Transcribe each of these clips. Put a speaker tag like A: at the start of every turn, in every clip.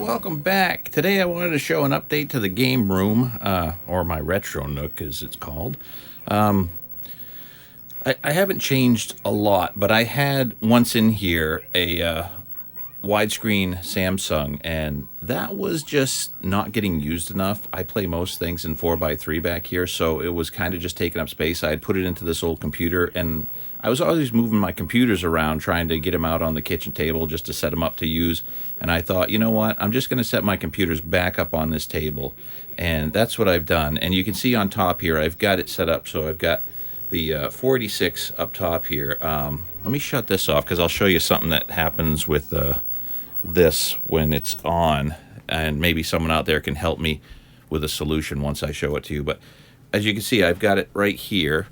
A: welcome back. Today I wanted to show an update to the game room, or my Retro Nook as it's called. I haven't changed a lot, but I had once in here a widescreen Samsung, and that was just not getting used enough. I play most things in 4x3 back here, so it was kind of just taking up space. I had put it into this old computer, and I was always moving my computers around trying to get them out on the kitchen table just to set them up to use. And I thought, you know what, I'm just going to set my computers back up on this table. And that's what I've done. And you can see on top here, I've got it set up. So I've got the 486 up top here. Let me shut this off because I'll show you something that happens with this when it's on. And maybe someone out there can help me with a solution once I show it to you. But as you can see, I've got it right here.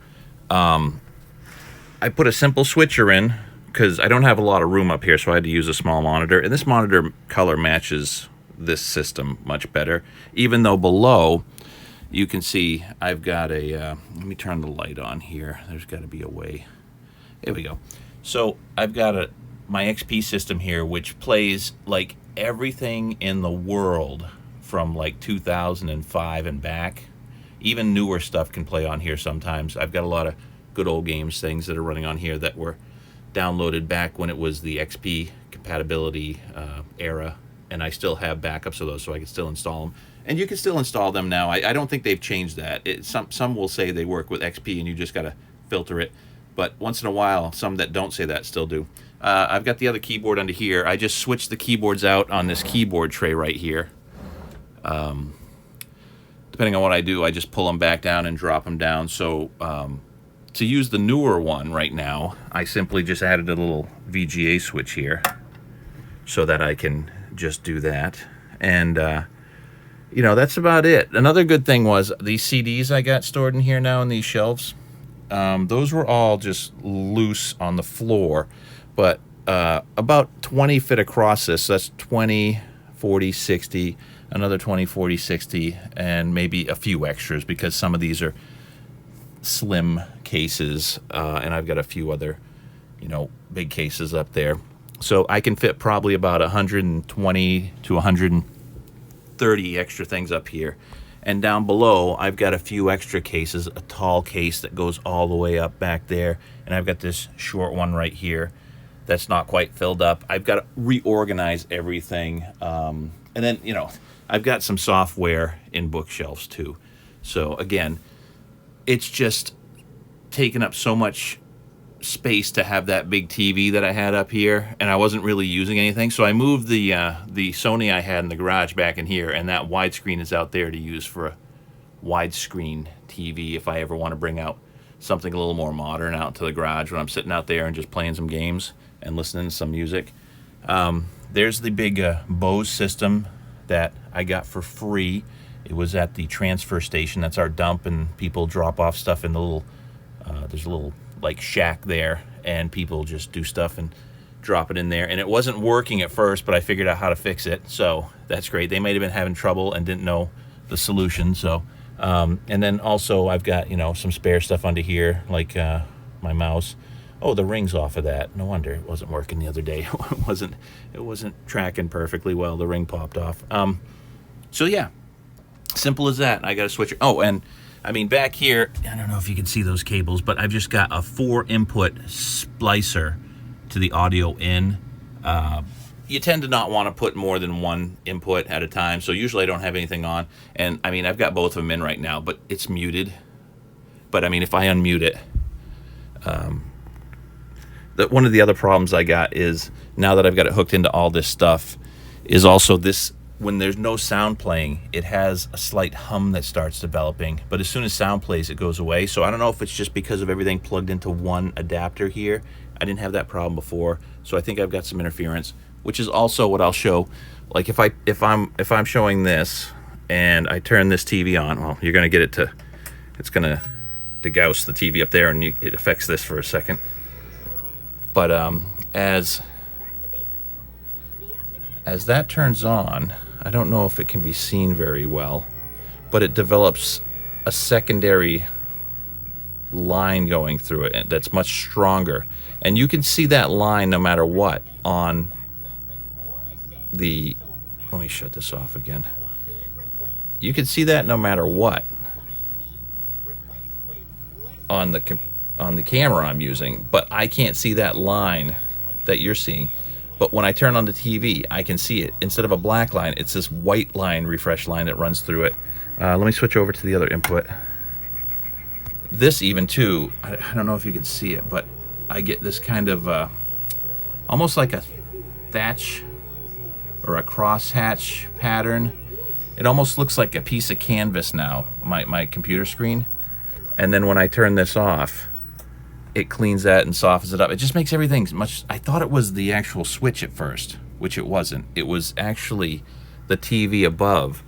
A: I put a simple switcher in because I don't have a lot of room up here, so I had to use a small monitor. And this monitor color matches this system much better. Even though below, you can see I've got a, let me turn the light on here. There's got to be a way. There we go. So I've got my XP system here, which plays like everything in the world from like 2005 and back. Even newer stuff can play on here sometimes. I've got a lot of good old games things that are running on here that were downloaded back when it was the XP compatibility era, and I still have backups of those, so I can still install them. And you can still install them now. I don't think they've changed that. Some will say they work with XP and you just got to filter it, but once in a while, some that don't say that still do. I've got the other keyboard under here. I just switched the keyboards out on this keyboard tray right here. Depending on what I do, I just pull them back down and drop them down. So to use the newer one right now, I simply just added a little VGA switch here so that I can just do that. And, you know, that's about it. Another good thing was these CDs I got stored in here now in these shelves. Those were all just loose on the floor, but about 20 fit across this. So that's 20, 40, 60, another 20, 40, 60, and maybe a few extras because some of these are slim cases, and I've got a few other, you know, big cases up there. So I can fit probably about 120 to 130 extra things up here. And down below, I've got a few extra cases, a tall case that goes all the way up back there, and I've got this short one right here that's not quite filled up. I've got to reorganize everything. And then, you know, I've got some software in bookshelves too. So again, it's just taken up so much space to have that big TV that I had up here, and I wasn't really using anything. So I moved the Sony I had in the garage back in here, and that widescreen is out there to use for a widescreen TV if I ever want to bring out something a little more modern out to the garage when I'm sitting out there and just playing some games and listening to some music. There's the big Bose system that I got for free. It was at the transfer station. That's our dump, and people drop off stuff in the little, there's a little like shack there, and people just do stuff and drop it in there. And it wasn't working at first, but I figured out how to fix it, so that's great. They might have been having trouble and didn't know the solution. So, and then also I've got, you know, some spare stuff under here, like my mouse. Oh, the ring's off of that. No wonder it wasn't working the other day. It wasn't tracking perfectly well. The ring popped off. So yeah. Simple as that. I got a switcher. Oh, and I mean, back here, I don't know if you can see those cables, but I've just got a 4-input splicer to the audio in. You tend to not want to put more than one input at a time, so usually I don't have anything on. And I mean, I've got both of them in right now, but it's muted. But I mean, if I unmute it, one of the other problems I got is, now that I've got it hooked into all this stuff, is also this. When there's no sound playing, it has a slight hum that starts developing, but as soon as sound plays, it goes away. So I don't know if it's just because of everything plugged into one adapter here. I didn't have that problem before, so I think I've got some interference, which is also what I'll show. Like if I'm showing this and I turn this TV on, well, you're gonna get it to, it's gonna degauss the TV up there, and it affects this for a second. But as that turns on, I don't know if it can be seen very well, but it develops a secondary line going through it that's much stronger. And you can see that line no matter what on the let me shut this off again. You can see that no matter what on the camera I'm using, but I can't see that line that you're seeing. But when I turn on the TV, I can see it. Instead of a black line, it's this white line, refresh line that runs through it. Let me switch over to the other input. This even too, I don't know if you can see it, but I get this kind of almost like a thatch or a crosshatch pattern. It almost looks like a piece of canvas now, my computer screen. And then when I turn this off, it cleans that and softens it up. It just makes everything much... I thought it was the actual switch at first, which it wasn't. It was actually the TV above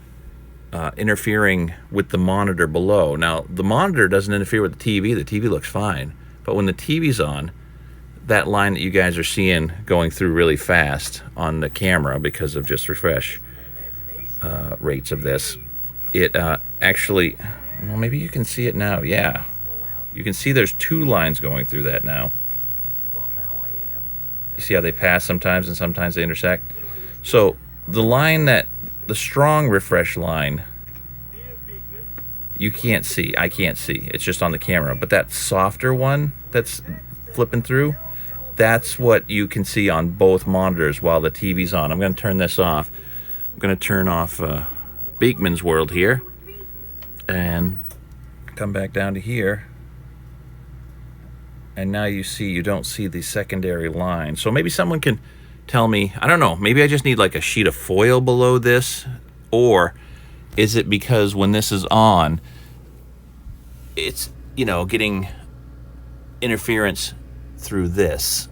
A: interfering with the monitor below. Now, the monitor doesn't interfere with the TV. The TV looks fine. But when the TV's on, that line that you guys are seeing going through really fast on the camera because of just refresh rates of this, it actually... Well, maybe you can see it now. Yeah. You can see there's two lines going through that now. You see how they pass sometimes and sometimes they intersect? So the line the strong refresh line, you can't see. I can't see. It's just on the camera. But that softer one that's flipping through, that's what you can see on both monitors while the TV's on. I'm going to turn this off. I'm going to turn off Beekman's World here and come back down to here. And now you don't see the secondary line. So maybe someone can tell me, I don't know, maybe I just need like a sheet of foil below this, or is it because when this is on, it's, you know, getting interference through this.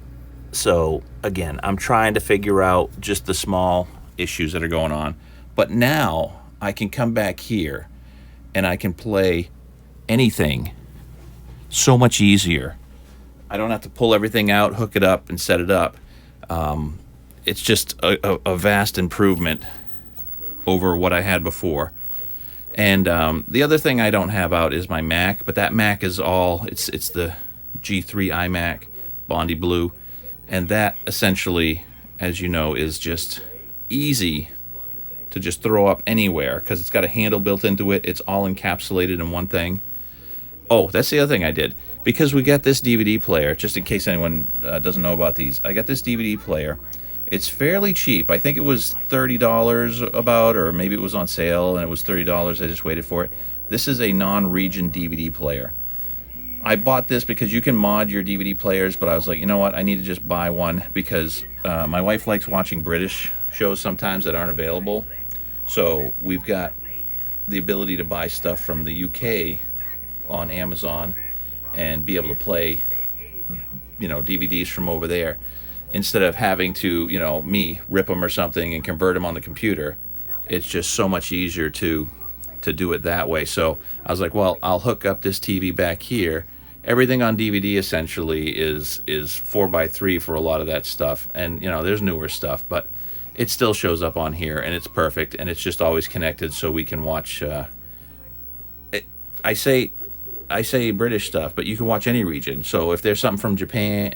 A: So again, I'm trying to figure out just the small issues that are going on. But now I can come back here and I can play anything so much easier. I don't have to pull everything out, hook it up, and set it up. It's just a vast improvement over what I had before. And the other thing I don't have out is my Mac, but that Mac is it's the G3 iMac Bondi Blue, and that essentially, as you know, is just easy to just throw up anywhere because it's got a handle built into it. It's all encapsulated in one thing. Oh, that's the other thing I did. Because we got this DVD player, just in case anyone doesn't know about these, I got this DVD player. It's fairly cheap. I think it was $30 about, or maybe it was on sale and it was $30. I just waited for it. This is a non-region DVD player. I bought this because you can mod your DVD players, but I was like, you know what? I need to just buy one because my wife likes watching British shows sometimes that aren't available. So we've got the ability to buy stuff from the UK on Amazon and be able to play, you know, DVDs from over there instead of having to, you know, me rip them or something and convert them on the computer. It's just so much easier to do it that way. So I was like, well, I'll hook up this TV back here. Everything on DVD essentially is 4x3 for a lot of that stuff, and you know, there's newer stuff, but it still shows up on here and it's perfect, and it's just always connected so we can watch I say British stuff, but you can watch any region. So if there's something from Japan,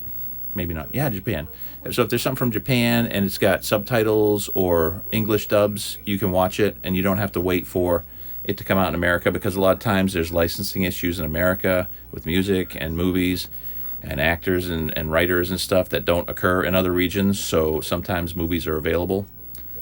A: maybe not, yeah, Japan. So if there's something from Japan and it's got subtitles or English dubs, you can watch it and you don't have to wait for it to come out in America, because a lot of times there's licensing issues in America with music and movies and actors and writers and stuff that don't occur in other regions. So sometimes movies are available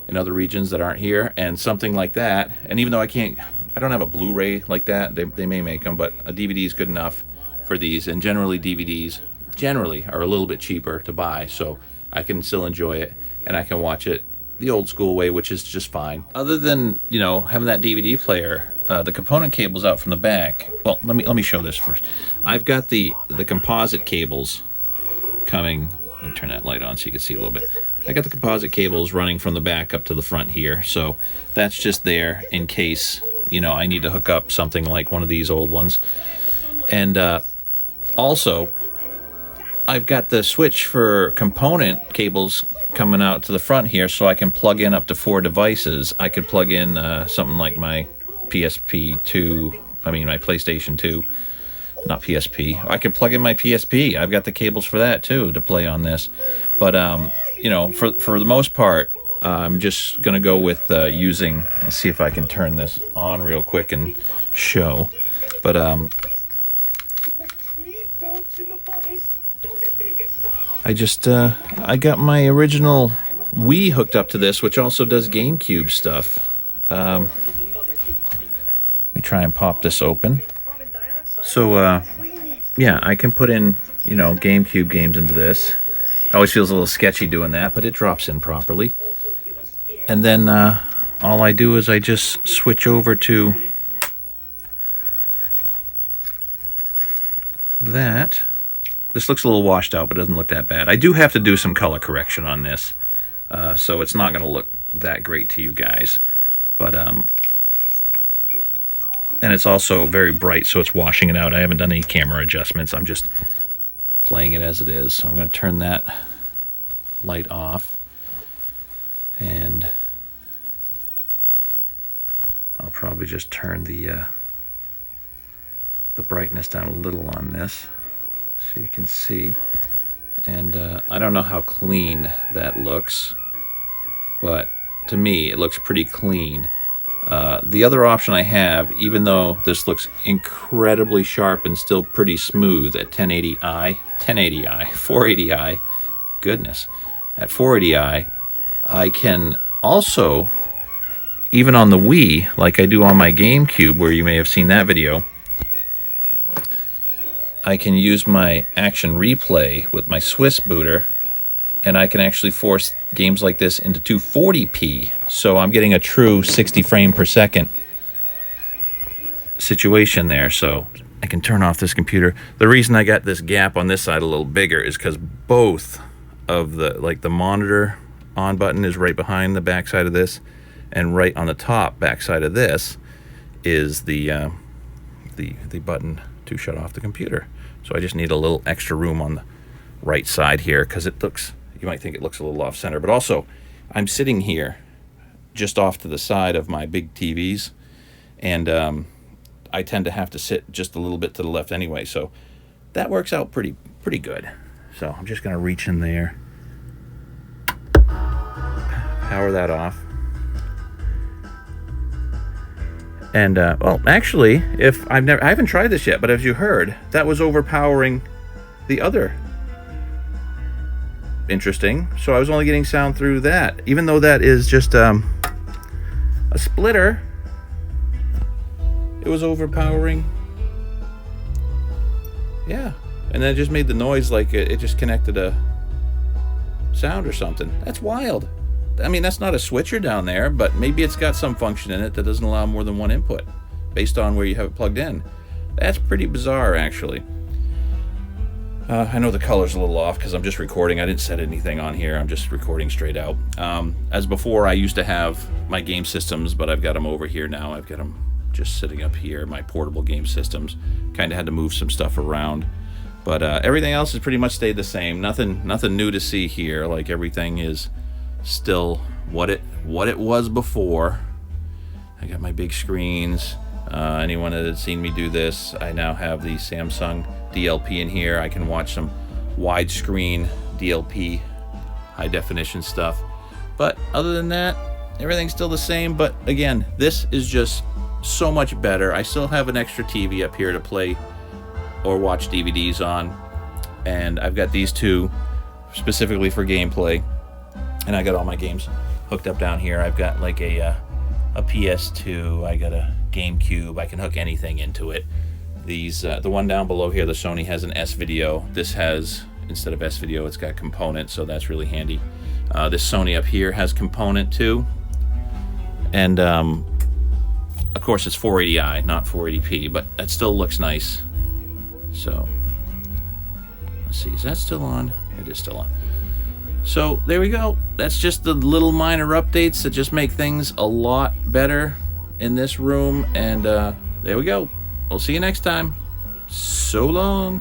A: in other regions that aren't here, and something like that. And even though I don't have a Blu-ray like that, they may make them, but a DVD is good enough for these. And generally DVDs are a little bit cheaper to buy, so I can still enjoy it and I can watch it the old school way, which is just fine. Other than, you know, having that DVD player, the component cables out from the back. Well, let me show this first. I've got the composite cables coming. Let me turn that light on so you can see a little bit. I got the composite cables running from the back up to the front here, so that's just there in case, you know, I need to hook up something like one of these old ones. And also, I've got the switch for component cables coming out to the front here, so I can plug in up to 4 devices. I could plug in something like my my PlayStation 2, not PSP. I could plug in my PSP. I've got the cables for that too to play on this. But you know, for the most part, I'm just going to go with using, let's see if I can turn this on real quick and show. But I got my original Wii hooked up to this, which also does GameCube stuff. Let me try and pop this open. So, yeah, I can put in, you know, GameCube games into this. It always feels a little sketchy doing that, but it drops in properly. And then all I do is I just switch over to that. This looks a little washed out, but it doesn't look that bad. I do have to do some color correction on this, so it's not going to look that great to you guys. But and it's also very bright, so it's washing it out. I haven't done any camera adjustments. I'm just playing it as it is. So I'm going to turn that light off, and I'll probably just turn the brightness down a little on this so you can see. And I don't know how clean that looks, but to me it looks pretty clean. The other option I have, even though this looks incredibly sharp and still pretty smooth at 480i, goodness, at 480i, I can also, even on the Wii, like I do on my GameCube, where you may have seen that video, I can use my Action Replay with my Swiss booter, and I can actually force games like this into 240p, so I'm getting a true 60 frame per second situation there. So I can turn off this computer. The reason I got this gap on this side a little bigger is because both of the monitor on button is right behind the back side of this, and right on the top back side of this is the button to shut off the computer. So I just need a little extra room on the right side here, because it looks, you might think it looks a little off center, but also I'm sitting here just off to the side of my big TVs, and I tend to have to sit just a little bit to the left anyway, so that works out pretty good. So I'm just gonna reach in there, power that off, and well, actually, I haven't tried this yet, but as you heard, that was overpowering the other. Interesting. So I was only getting sound through that, even though that is just a splitter. It was overpowering. Yeah, and then it just made the noise like it just connected a sound or something. That's wild. I mean, that's not a switcher down there, but maybe it's got some function in it that doesn't allow more than one input based on where you have it plugged in. That's pretty bizarre, actually. I know the color's a little off because I'm just recording. I didn't set anything on here. I'm just recording straight out. As before, I used to have my game systems, but I've got them over here now. I've got them just sitting up here, my portable game systems. Kind of had to move some stuff around. But everything else has pretty much stayed the same. Nothing new to see here. Like, everything is still what it was before. I got my big screens. Anyone that had seen me do this, I now have the Samsung DLP in here. I can watch some widescreen DLP high definition stuff. But other than that, everything's still the same. But again, this is just so much better. I still have an extra TV up here to play or watch DVDs on, and I've got these two specifically for gameplay, and I got all my games hooked up down here. I've got like a PS2, I got a GameCube. I can hook anything into it. These the one down below here, the Sony, has an S-Video. This has, instead of S-Video, it's got component, so that's really handy. This Sony up here has component too, and of course it's 480i, not 480p, but that still looks nice. So let's see, is that still on? It is still on. So there we go. That's just the little minor updates that just make things a lot better in this room, and there we go. We'll see you next time. So long.